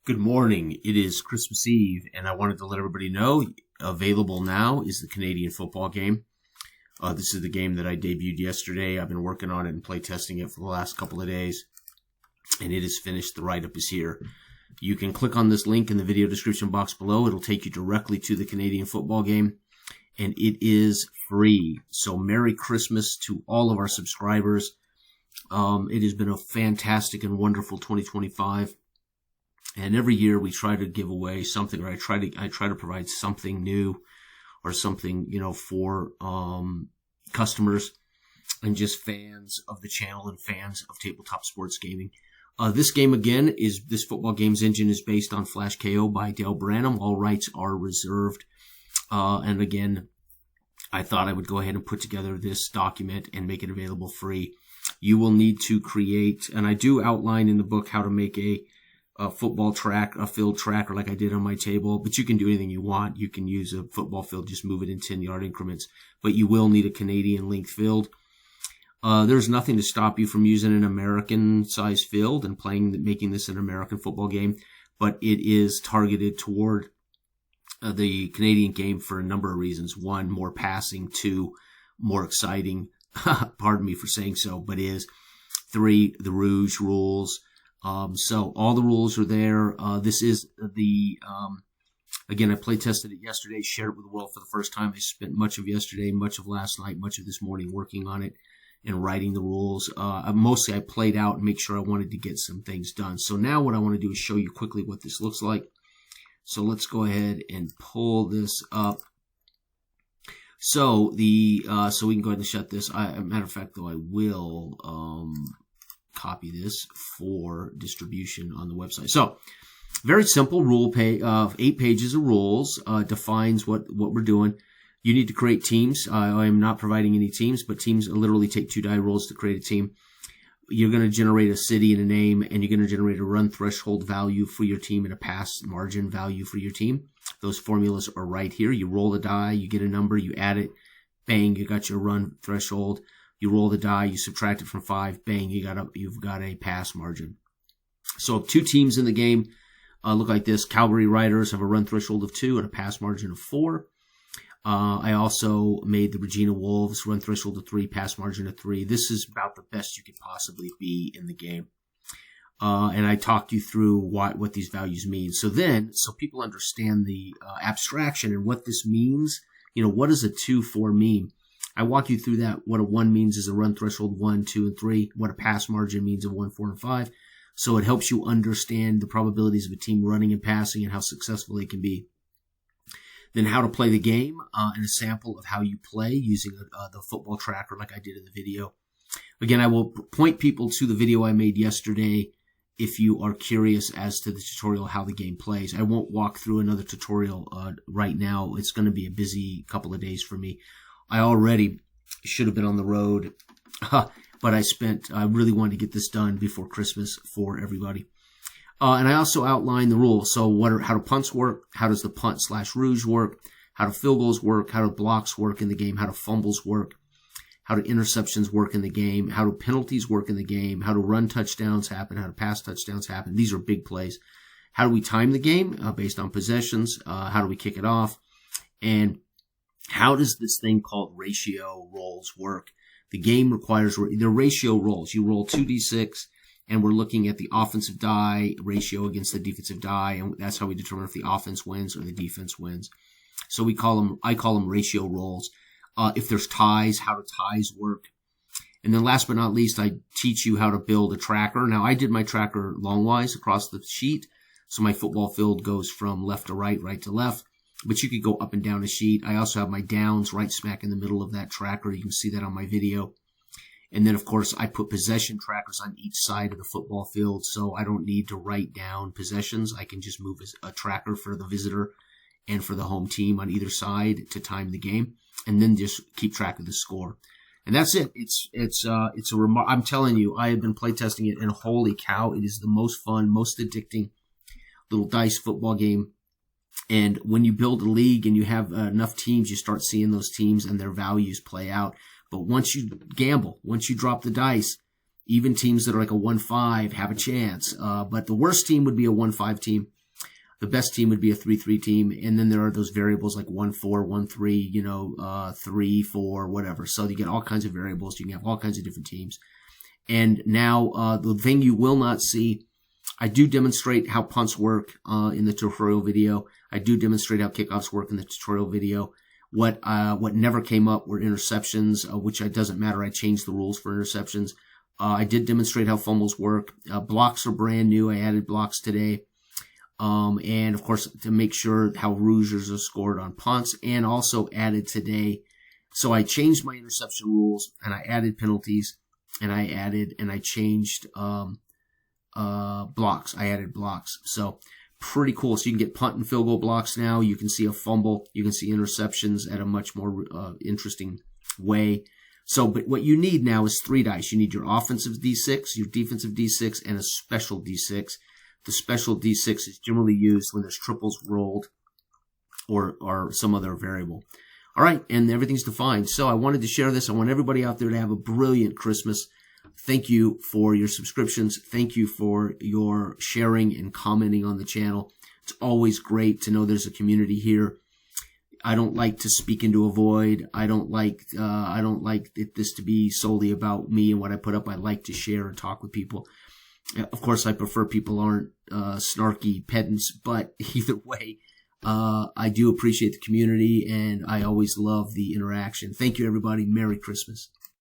Good morning. It is Christmas Eve, and I wanted to let everybody know available now is the Canadian football game. This is the game that I debuted yesterday. I've been working on it and play testing it for the last couple of days, and it is finished. The write-up is here. You can click on this link in the video description box below. It'll take you directly to the Canadian football game, and it is free. So Merry Christmas to all of our subscribers. It has been a fantastic and wonderful 2025. And every year we try to give away something, or I try to provide something new or something, for customers and just fans of the channel and fans of tabletop sports gaming. This football game's engine is based on Flash KO by Dale Branham. All rights are reserved. And again, I thought I would go ahead and put together this document and make it available free. You will need to create, and I do outline in the book how to make a football track, a field tracker like I did on my table, but you can do anything you want. You can use a football field, just move it in 10-yard increments, but you will need a Canadian length field. There's nothing to stop you from using an American-sized field and making this an American football game, but it is targeted toward the Canadian game for a number of reasons. One, more passing. Two, more exciting. Pardon me for saying so, but is. Three, the Rouge rules. So all the rules are there. This is again, I play tested it yesterday, shared it with the world for the first time. I spent much of yesterday, much of last night, much of this morning working on it and writing the rules. Mostly I played out and make sure I wanted to get some things done. So now what I want to do is show you quickly what this looks like. So let's go ahead and pull this up. So so we can go ahead and shut this. Matter of fact, though, I will, copy this for distribution on the website. So very simple rule page of 8 pages of rules, defines what we're doing. You need to create teams. I am not providing any teams, but teams literally take 2 die rolls to create a team. You're going to generate a city and a name, and you're going to generate a run threshold value for your team and a pass margin value for your team. Those formulas are right here. You roll the die, you get a number, you add it, bang, you got your run threshold. You roll the die, you subtract it from 5, bang, you've got a pass margin. So 2 teams in the game look like this. Cavalry Riders have a run threshold of 2 and a pass margin of 4. I also made the Regina Wolves run threshold of 3, pass margin of 3. This is about the best you could possibly be in the game. And I talked you through what these values mean. So people understand the abstraction and what this means. What does a 2-4 mean? I walk you through that. What a 1 means is a run threshold 1, 2, and 3. What a pass margin means of 1, 4, and 5. So it helps you understand the probabilities of a team running and passing and how successful they can be. Then how to play the game and a sample of how you play using the football tracker like I did in the video. Again, I will point people to the video I made yesterday if you are curious as to the tutorial, how the game plays. I won't walk through another tutorial right now. It's going to be a busy couple of days for me. I already should have been on the road, but I really wanted to get this done before Christmas for everybody. And I also outlined the rules. So how do punts work? How does the punt/rouge work? How do field goals work? How do blocks work in the game? How do fumbles work? How do interceptions work in the game? How do penalties work in the game? How do run touchdowns happen? How do pass touchdowns happen? These are big plays. How do we time the game based on possessions? How do we kick it off? And how does this thing called ratio rolls work? The game requires the ratio rolls. You roll 2d6, and we're looking at the offensive die ratio against the defensive die, and that's how we determine if the offense wins or the defense wins. So I call them ratio rolls. If there's ties, how do ties work? And then last but not least, I teach you how to build a tracker. Now, I did my tracker longwise across the sheet, so my football field goes from left to right, right to left. But you could go up and down a sheet. I also have my downs right smack in the middle of that tracker. You can see that on my video. And then, of course, I put possession trackers on each side of the football field, so I don't need to write down possessions. I can just move a tracker for the visitor and for the home team on either side to time the game, and then just keep track of the score. And that's it. I'm telling you, I have been playtesting it, and holy cow, it is the most fun, most addicting little dice football game. And when you build a league and you have enough teams, you start seeing those teams and their values play out. But once you gamble, once you drop the dice, even teams that are like a 1-5 have a chance. But the worst team would be a 1-5 team. The best team would be a 3-3 team, and then there are those variables like 1-4, 1-3, 3-4, whatever. So you get all kinds of variables. You can have all kinds of different teams. And now the thing you will not see, I do demonstrate how punts work in the tutorial video. I do demonstrate how kickoffs work in the tutorial video. What never came up were interceptions, which doesn't matter. I changed the rules for interceptions. I did demonstrate how fumbles work. Blocks are brand new. I added blocks today. And of course, to make sure how Rougers are scored on punts, and also added today. So I changed my interception rules, and I added penalties, and I changed blocks. I added blocks. So pretty cool. So you can get punt and field goal blocks now. You can see a fumble. You can see interceptions at a much more interesting way. So, but what you need now is 3 dice. You need your offensive D6, your defensive D6, and a special D6. The special D6 is generally used when there's triples rolled or some other variable. All right, and everything's defined. So I wanted to share this. I want everybody out there to have a brilliant Christmas. Thank you for your subscriptions. Thank you for your sharing and commenting on the channel. It's always great to know there's a community here. I don't like to speak into a void. I don't like this to be solely about me and what I put up. I like to share and talk with people. Of course, I prefer people aren't snarky pedants, but either way, I do appreciate the community, and I always love the interaction. Thank you, everybody. Merry Christmas.